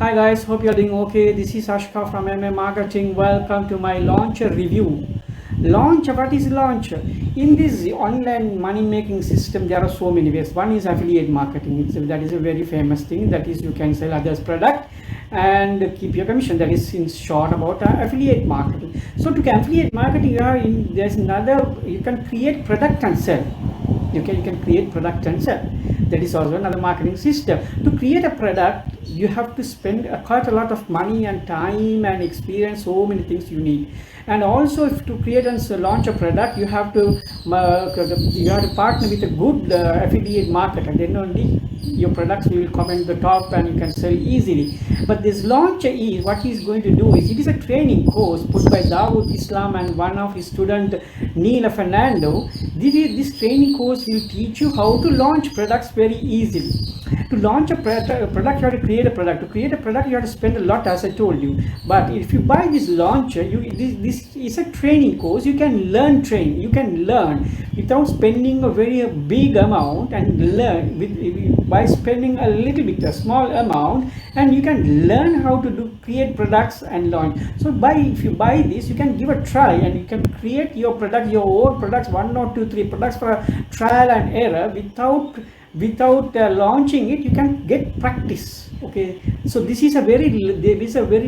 Hi guys, hope you're doing okay. This is Ashka from MMA Marketing. Welcome to my launcher review. Launch, what is launch? In this online money making system, there are so many ways. One is affiliate marketing. That is a very famous thing. That is, you can sell others' product and keep your commission. That is in short about affiliate marketing. So to affiliate marketing, there's another, you can create product and sell. You can create product and sell. That is also another marketing system. To create a product, you have to spend quite a lot of money and time and experience. So many things you need. And also, if to create and launch a product, you have to partner with a good affiliate marketer. Then only your products will come in the top and you can sell easily. But this launcher is what he's going to do is, it is a training course put by Dawood Islam and one of his student Neela Fernando. This training course will teach you how to launch products very easily. To launch a product, you have to create a product. To create a product, you have to spend a lot, as I told you. But if you buy this launcher, this is a training course. You can learn training. You can learn without spending a very big amount, and learn by spending a little bit, a small amount, and you can learn how to create products and launch. So if you buy this, you can give a try and you can create your product, your own products, 1 or 2, 3 products for a trial and error without launching it. You can get practice. Okay, so this is a very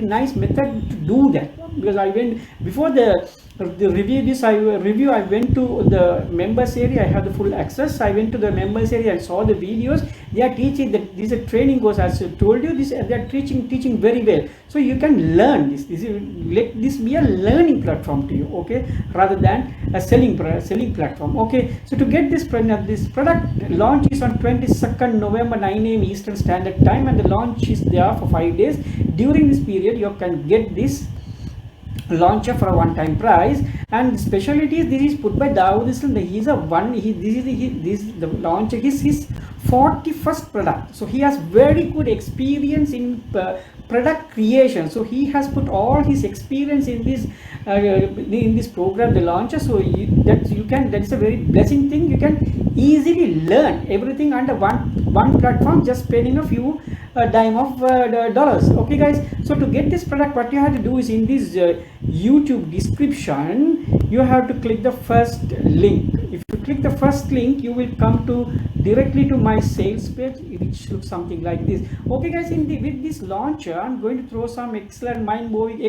nice method to do that, because I went before the review, I went to the members area. I have the full access. I went to the members area and saw the videos. They are teaching that this is a training course, as I told you. They are teaching very well. So you can learn this. Let this be a learning platform to you, okay, rather than a selling platform. Okay, so to get this product launch is on 22nd November 9 a.m. Eastern Standard Time, and the launch is there for 5 days. During this period, you can get this launcher for a one-time price. And specialty is, this is put by Dawood Islam. The launcher is his 41st product, so he has very good experience in product creation. So he has put all his experience in this program, the launcher. So that's a very blessing thing. You can easily learn everything under one platform, just spending a few dime of dollars. Okay guys, so to get this product, what you have to do is, in this YouTube description, you have to click the first link. If you click the first link, you will come directly to my sales page, which looks something like this. Okay guys, with this launcher, I'm going to throw some excellent mind-blowing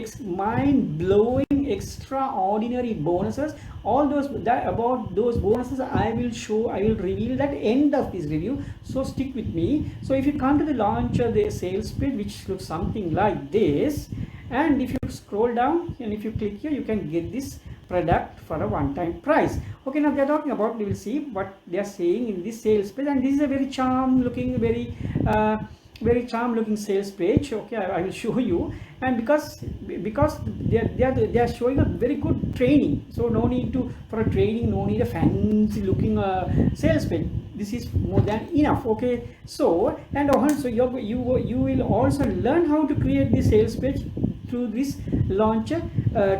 extraordinary bonuses. All about those bonuses I will reveal at the end of this review, so stick with me. So if you come to the launcher, the sales page, which looks something like this, and if you scroll down and if you click here, you can get this product for a one-time price. Okay, now they're talking about, you will see what they are saying in this sales page, and this is a very charm looking sales page. Okay, I will show you. And because they are showing a very good training, so no need for a training, no need a fancy looking sales page. This is more than enough. Okay, so and also you will also learn how to create the sales page through this launcher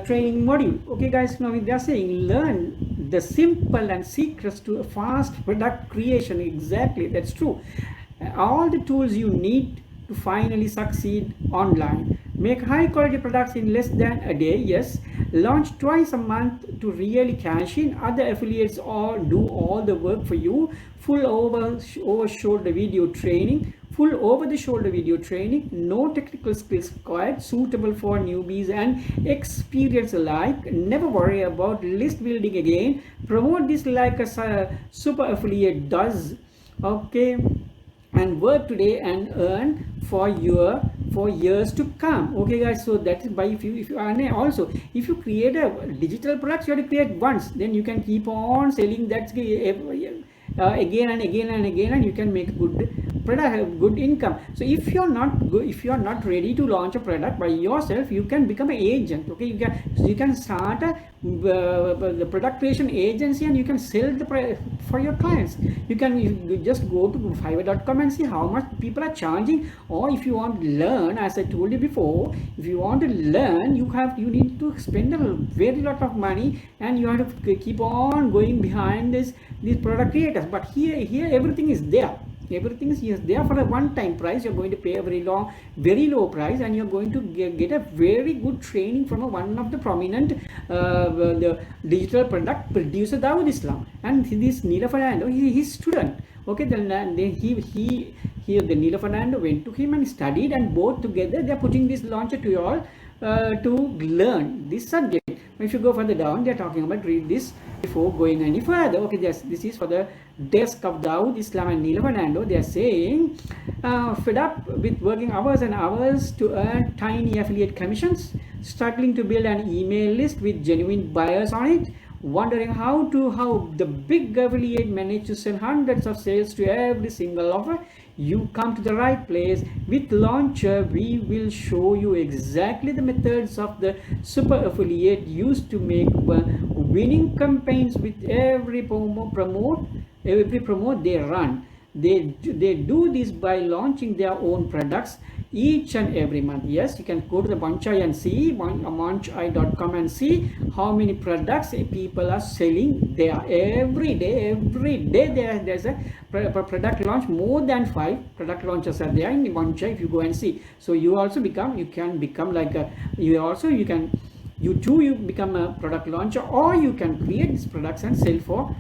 training module. Okay guys, now they are saying, learn the simple and secrets to a fast product creation. Exactly, that's true. All the tools you need to finally succeed online. Make high quality products in less than a day. Yes, launch twice a month to really cash in. Other affiliates do all the work for you. Full over the shoulder video training, no technical skills required, suitable for newbies and experienced alike. Never worry about list building again. Promote this like a super affiliate does. Okay, and work today and earn for years to come. Okay guys, so that is by if you earn. Also, if you create a digital product, you have to create once, then you can keep on selling that again and again and again, and you can make good income. So if you're not ready to launch a product by yourself, you can become an agent. Okay, you can start the product creation agency, and you can sell for your clients. You just go to Fiverr.com and see how much people are charging. Or if you want to learn, as I told you before, if you want to learn, you need to spend a very lot of money, and you have to keep on going behind these product creators. But here everything is there. Everything is there for a one-time price. You're going to pay a very low price, and you're going to get a very good training from one of the prominent the digital product producer, Dawood Islam. And this Neela Fernando, he is his student. Okay, then the Neela Fernando went to him and studied, and both together they're putting this launcher to you all to learn this subject. If you go further down, they're talking about, read this before going any further. Okay, this is for the desk of Dawood Islam and Neela Fernando. They're saying, fed up with working hours and hours to earn tiny affiliate commissions, struggling to build an email list with genuine buyers on it, wondering how the big affiliate managed to send hundreds of sales to every single offer. You come to the right place. With Launcher, we will show you exactly the methods of the super affiliate used to make winning campaigns with every promote they run. They do this by launching their own products each and every month. Yes, you can go to the Munchai and see, munchai.com, and see how many products people are selling there. Every day there's a product launch. More than 5 product launches are there in Munchai if you go and see. So you can become like a, you become a product launcher, or you can create these products and sell for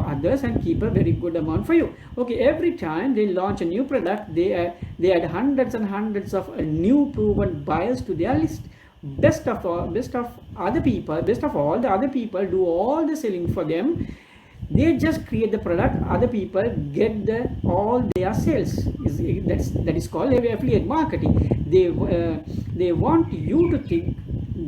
others and keep a very good amount for you. Okay, every time they launch a new product, they add hundreds and hundreds of new proven buyers to their list. Best of all the other people do all the selling for them. They just create the product, other people get all their sales. That is called affiliate marketing. They want you to think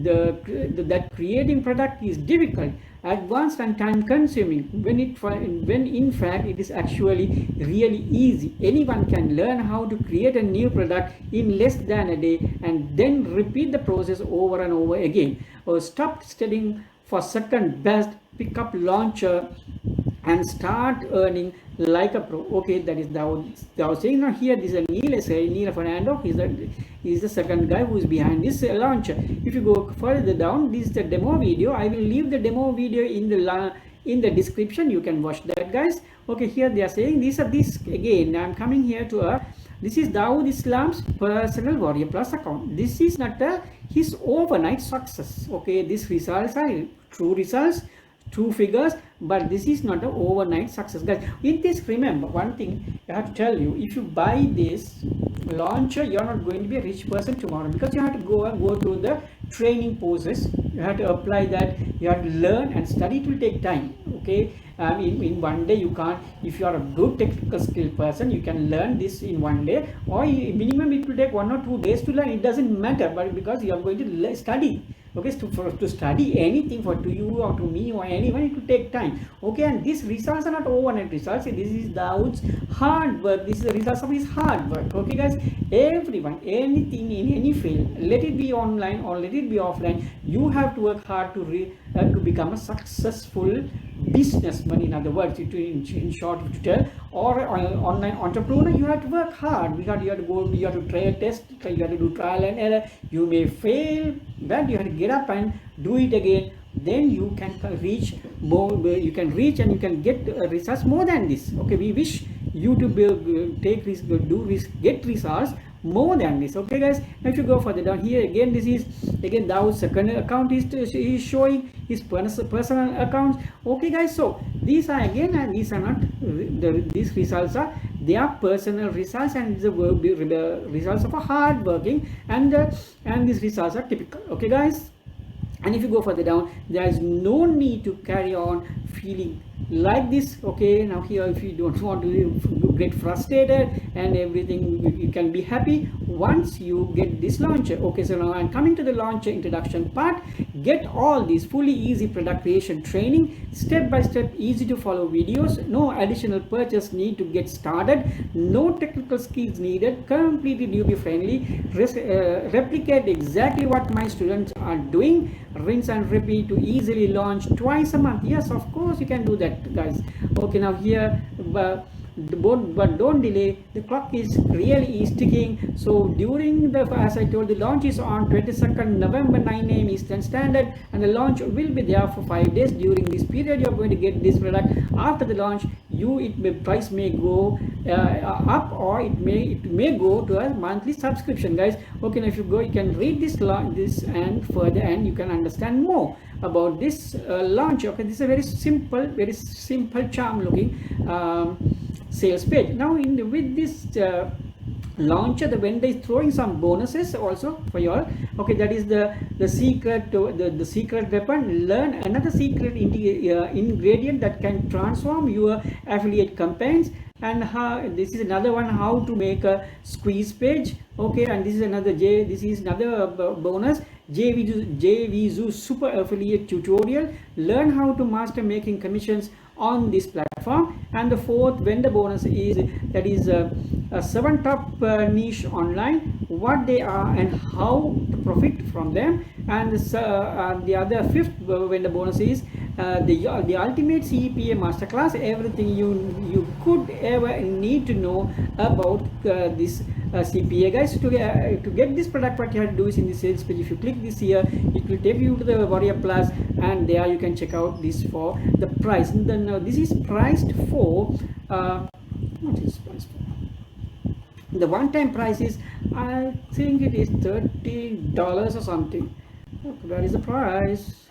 that creating product is difficult, advanced and time consuming, when in fact it is actually really easy. Anyone can learn how to create a new product in less than a day, and then repeat the process over and over again. Or stop studying for second best, pick up Launcher and start earning like a pro. Okay, that is Dawood saying. Now here this is Neela Fernando. He's the second guy who is behind this launcher. If you go further down, this is the demo video. I will leave the demo video in the description. You can watch that, guys. Okay, here they are saying this again. I'm coming here to this is Dawood Islam's personal Warrior Plus account. This is not his overnight success. Okay, these results are true results, true figures, but this is not an overnight success, guys. In this, remember one thing I have to tell you: if you buy this launcher, you're not going to be a rich person tomorrow, because you have to go through the training process. You have to apply that, you have to learn and study. It will take time. Okay, in one day you can't. If you are a good technical skill person, you can learn this in one day, or minimum it will take 1 or 2 days to learn. It doesn't matter, but because you are going to study. Okay, to study anything to you or to me or anyone, it will take time. Okay, and these results are not overnight results. This is Dawood's hard work. This is the results of his hard work. Okay, guys, everyone, anything in any field, let it be online or let it be offline, you have to work hard to become a successful businessman. In other words, in short to tell, or an online entrepreneur, you have to work hard, because you have to try a test, you have to do trial and error. You may fail, but you have to get up and do it again. Then you can reach more. You can reach and you can get results more than this. Okay, we wish you to take risk, do risk, get results more than this. Okay, guys, if you go further down here, again, this is again Dawood's second account is showing his personal accounts. Okay, guys, so these are again, and these are not these results are their personal results, and the results of a hard working, and these results are typical. Okay, guys, and if you go further down, there is no need to carry on feeling like this. Okay, now here, if you don't want to get frustrated and everything, you can be happy once you get this launcher. Okay, so now I'm coming to the launcher introduction part. Get all these fully easy product creation training, step by step, easy to follow videos, no additional purchase need to get started, no technical skills needed, completely newbie friendly, replicate exactly what my students are doing, rinse and repeat to easily launch twice a month. Yes, of course you can do that, guys. Okay, now here, but don't delay, the clock is really ticking. So during as I told, the launch is on 22nd November 9 AM Eastern Standard, and the launch will be there for 5 days. During this period, you're going to get this product. After the launch, price may go up, or it may go to a monthly subscription, guys. Okay, now if you go, you can read this and further, and you can understand more about this launch. Okay, this is a very simple charm looking sales page. Now with this launcher, the vendor is throwing some bonuses also for you all. Okay, that is the secret to the secret weapon. Learn another secret ingredient that can transform your affiliate campaigns. And this is another one, how to make a squeeze page. Okay, and this is another bonus, JVZoo super affiliate tutorial. Learn how to master making commissions on this platform. And the fourth vendor bonus is, that is 7 top niche online, what they are and how to profit from them. And the other fifth vendor bonus is the ultimate CPA masterclass, everything you could ever need to know about this CPA, guys. To get this product, what you have to do is, in the sales page, if you click this here, it will take you to the Warrior Plus, and there you can check out this for the price. And then this is priced for what is priced for? The one-time price is, I think it is $30 or something. Okay, where is the price?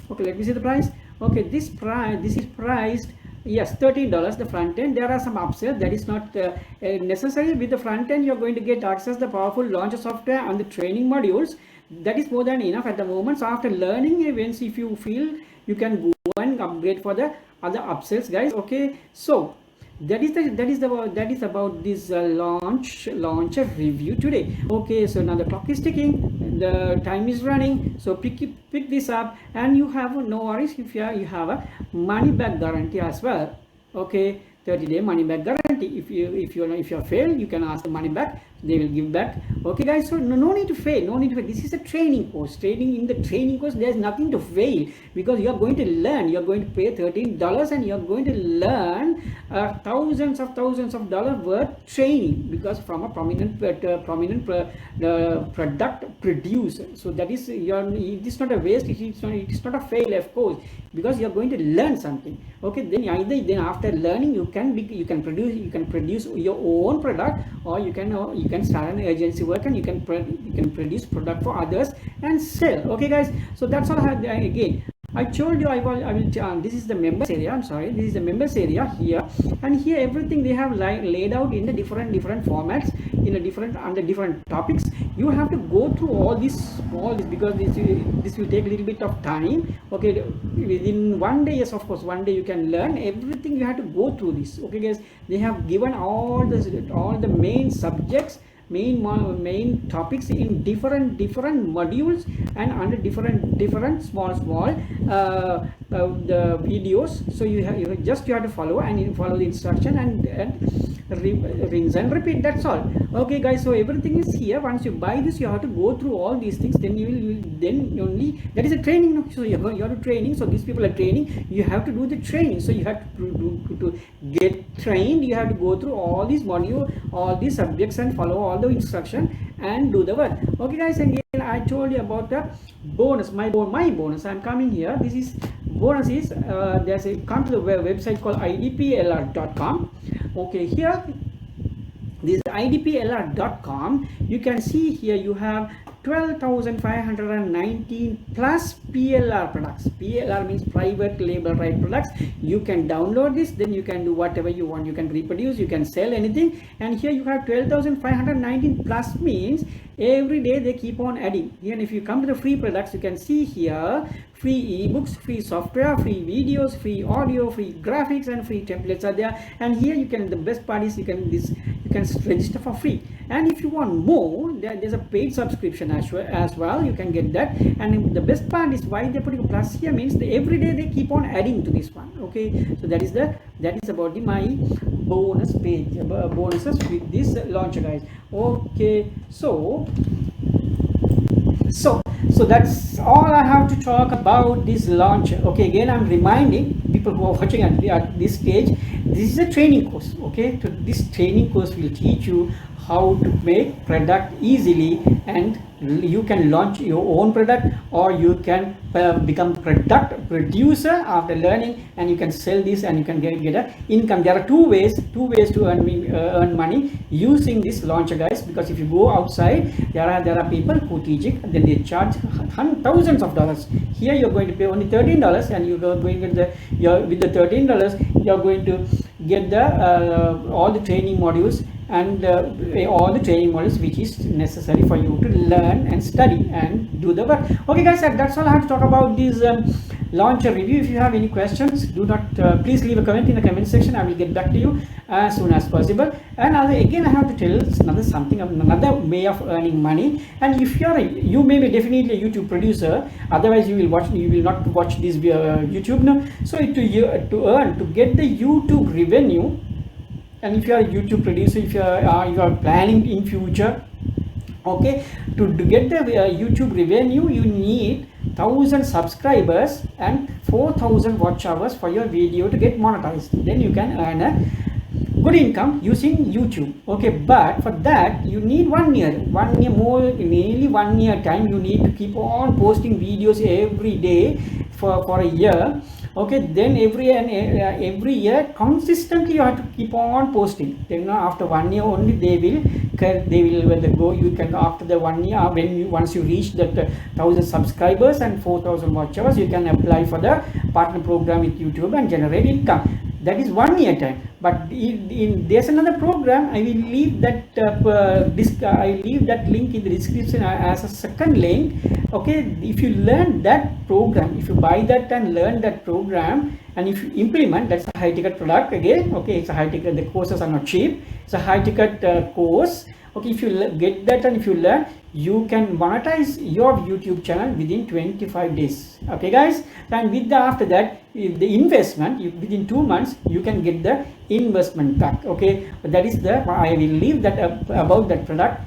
Okay, let me see the price. Okay, this is priced, yes, $13, the front end. There are some upsells. That is not necessary. With the front end, you're going to get access to the powerful launcher software and the training modules. That is more than enough at the moment. So after learning events, if you feel, you can go and upgrade for the other upsells, guys. Okay, so that is about this launcher review today. Okay, so now the clock is ticking, the time is running, so pick this up, and you have no worries if you have a money back guarantee as well. Okay, 30-day money back guarantee. If you fail, you can ask the money back, they will give back. Okay, guys, so no need to fail, This is a training course. In the training course, there's nothing to fail, because you are going to learn. You're going to pay $13 and you're going to learn thousands of dollars worth training, because from a prominent product producer. So that is, it is not a waste, it is not a fail, of course, because you're going to learn something. Okay, then after learning, you can produce your own product, or you can start an agency work, and you can produce product for others and sell. Okay, guys, so that's all I have. Again, I told you I will this is the members area. I'm sorry, this is the members area here, and here everything they have laid out in the different formats, in a under different topics. You have to go through all this because this will take a little bit of time. Okay, within one day, yes, of course, one day you can learn everything. You have to go through this. Okay, guys, they have given all the main subjects, main topics in different modules, and under different small the videos. So you have to follow the instruction and rinse and repeat. That's all. Okay, guys, so everything is here. Once you buy this, you have to go through all these things, then then only, that is a training. So you have to training. So these people are training, you have to do the training. So you have to get trained, you have to go through all these modules, all these subjects, and follow all the instruction and do the work. Okay, guys, again I told you about the bonus, my bonus. I'm coming here. This is bonus is come to the website called idplr.com. okay, here this idplr.com, you can see here you have 12,519 plus PLR products. PLR means private label right products. You can download this, then you can do whatever you want. You can reproduce, you can sell anything. And here you have 12,519 plus, means every day they keep on adding. And if you come to the free products, you can see here free ebooks, free software, free videos, free audio, free graphics, and free templates are there. And here you can, the best part is you can register for free. And if you want more, there's a paid subscription as well. You can get that. And the best part is why they're putting a plus here, means that every day they keep on adding to this one. Okay, so that is about my bonus page, bonuses with this launcher, guys. Okay, so that's all I have to talk about this launcher. Okay, again I'm reminding people who are watching at this stage, this is a training course. Okay, so this training course will teach you how to make product easily, and you can launch your own product, or you can become product producer after learning, and you can sell this and you can get a income. There are two ways to earn money using this launcher, guys, because if you go outside, there are people who teach it and then they charge thousands of dollars. Here you're going to pay only $13, and you're going to get with the $13 you're going to get the all the training modules, and all the training modules which is necessary for you to learn and study and do the work. Okay guys, that's all I have to talk about this launcher review. If you have any questions, do not please leave a comment in the comment section. I will get back to you as soon as possible. And again, I have to tell another way of earning money. And if you may be definitely a YouTube producer, otherwise you will not watch this YouTube now. So to get the YouTube revenue, and if you are a YouTube producer, if you are planning in future, okay, to get the YouTube revenue, you need 1,000 subscribers and 4,000 watch hours for your video to get monetized. Then you can earn a good income using YouTube. Okay, but for that you need 1 year more, nearly 1 year time. You need to keep on posting videos every day for a year. Okay, then every year consistently you have to keep on posting. Then after 1 year only they will go. You can, after the 1 year, once you reach that 1,000 subscribers and 4,000 watch hours, you can apply for the partner program with YouTube and generate income. That is 1 year time. But there's another program. I will leave that link in the description as a second link. Okay, if you learn that program, if you buy that and learn that program, and if you implement, that's a high ticket product again. Okay, it's a high ticket. The courses are not cheap. It's a high ticket course. Okay, if you get that and if you learn, you can monetize your YouTube channel within 25 days. Okay guys, and after that, the investment, within 2 months you can get the investment back. Okay, that is I will leave that about that product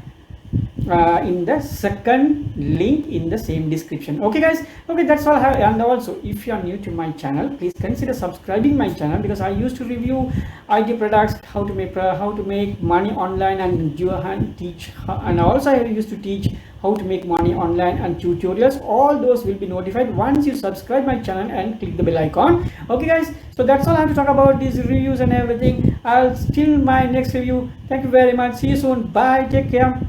in the second link in the same description. Okay guys, okay, that's all I have. And also, if you are new to my channel, please consider subscribing my channel, because I used to review IT products, how to make money online, and teach, and also I used to teach how to make money online and tutorials. All those will be notified once you subscribe my channel and click the bell icon. Okay guys, so that's all I have to talk about these reviews and everything. I'll till my next review. Thank you very much. See you soon. Bye. Take care.